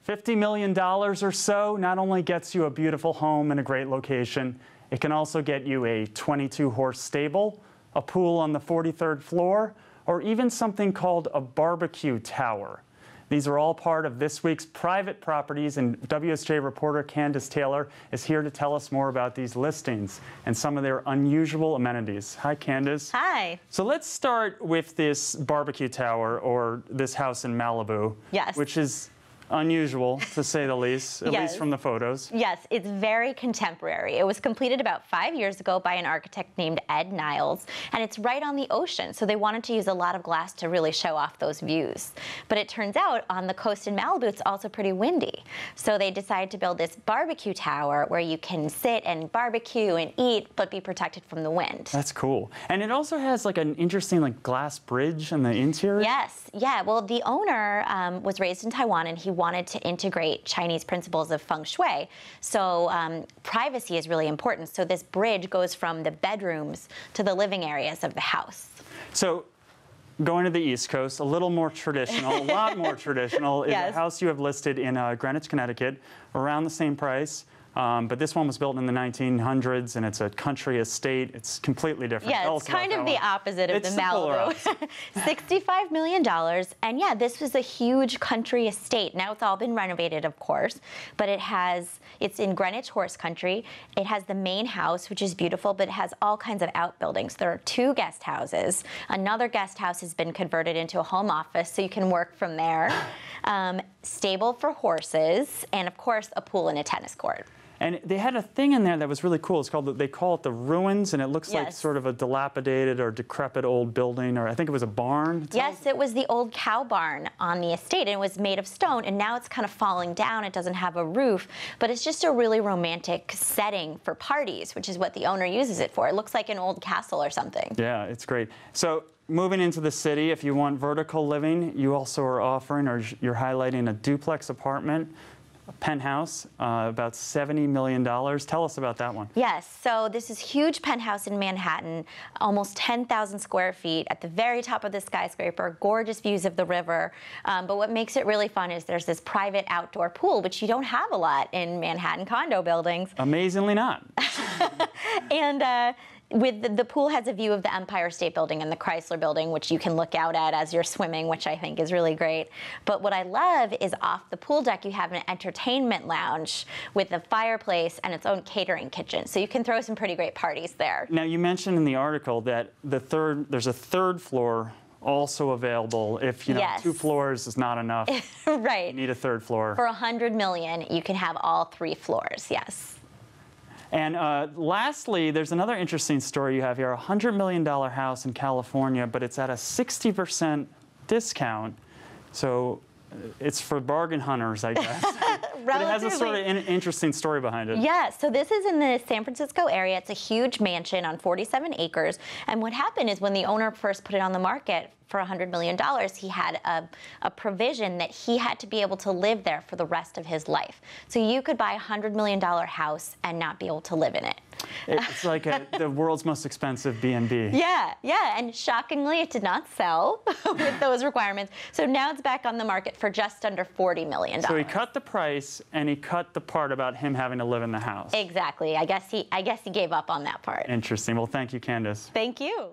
$50 million or so not only gets you a beautiful home in a great location, it can also get you a 22-horse stable, a pool on the 43rd floor, or even something called a BBQ Tower. These are all part of this week's private properties, and WSJ reporter Candace Taylor is here to tell us more about these listings and some of their unusual amenities. Hi, Candace. Hi. So let's start with this BBQ Tower, or this house in Malibu. Yes. Which is unusual, to say the least, at Yes. least from the photos. Yes, it's very contemporary. It was completed about 5 years ago by an architect named Ed Niles, and it's right on the ocean, so they wanted to use a lot of glass to really show off those views. But it turns out on the coast in Malibu, it's also pretty windy. So they decided to build this barbecue tower where you can sit and barbecue and eat, but be protected from the wind. That's cool. And it also has like an interesting glass bridge in the interior. Yes, yeah. Well, the owner was raised in Taiwan, and he wanted to integrate Chinese principles of feng shui. So privacy is really important. So this bridge goes from the bedrooms to the living areas of the house. So going to the East Coast, a little more traditional, a lot more traditional, is Yes. a house you have listed in Greenwich, Connecticut, around the same price. But this one was built in the 1900s, and it's a country estate. It's completely different. Yeah, it's kind of the opposite of the Malibu. $65 million, and yeah, this was a huge country estate. Now it's all been renovated, of course, but it's in Greenwich horse country. It has the main house, which is beautiful, but it has all kinds of outbuildings. There are 2 guest houses. Another guest house has been converted into a home office, so you can work from there. Stable for horses, and of course, a pool and a tennis court. And they had a thing in there that was really cool. It's called, they call it the ruins, and it looks like Yes. sort of a dilapidated or decrepit old building, or I think it was a barn. Yes, it was the old cow barn on the estate, and it was made of stone, and now it's kind of falling down. It doesn't have a roof, but it's just a really romantic setting for parties, which is what the owner uses it for. It looks like an old castle or something. Yeah, it's great. So moving into the city, if you want vertical living, you also are offering, or you're highlighting, a duplex apartment, a penthouse, about $70 million. Tell us about that one. Yes, so this is huge penthouse in Manhattan, almost 10,000 square feet at the very top of the skyscraper, gorgeous views of the river. But what makes it really fun is there's this private outdoor pool, which you don't have a lot in Manhattan condo buildings. Amazingly not. And the pool has a view of the Empire State Building and the Chrysler Building, which you can look out at as you're swimming, which I think is really great. But what I love is off the pool deck, you have an entertainment lounge with a fireplace and its own catering kitchen. So you can throw some pretty great parties there. Now, you mentioned in the article that there's a third floor also available if, Yes. 2 floors is not enough. Right. You need a third floor. For $100 million, you can have all 3 floors, yes. And lastly, there's another interesting story you have here, a $100 million house in California, but it's at a 60% discount. So it's for bargain hunters, I guess. But it has a sort of interesting story behind it. Yeah, so this is in the San Francisco area. It's a huge mansion on 47 acres. And what happened is when the owner first put it on the market for $100 million, he had a provision that he had to be able to live there for the rest of his life. So you could buy a $100 million house and not be able to live in it. It's like the world's most expensive B&B. Yeah, and shockingly, it did not sell with those requirements. So now it's back on the market for just under $40 million. So he cut the price, and he cut the part about him having to live in the house. Exactly. I guess he gave up on that part. Interesting. Well, thank you, Candace. Thank you.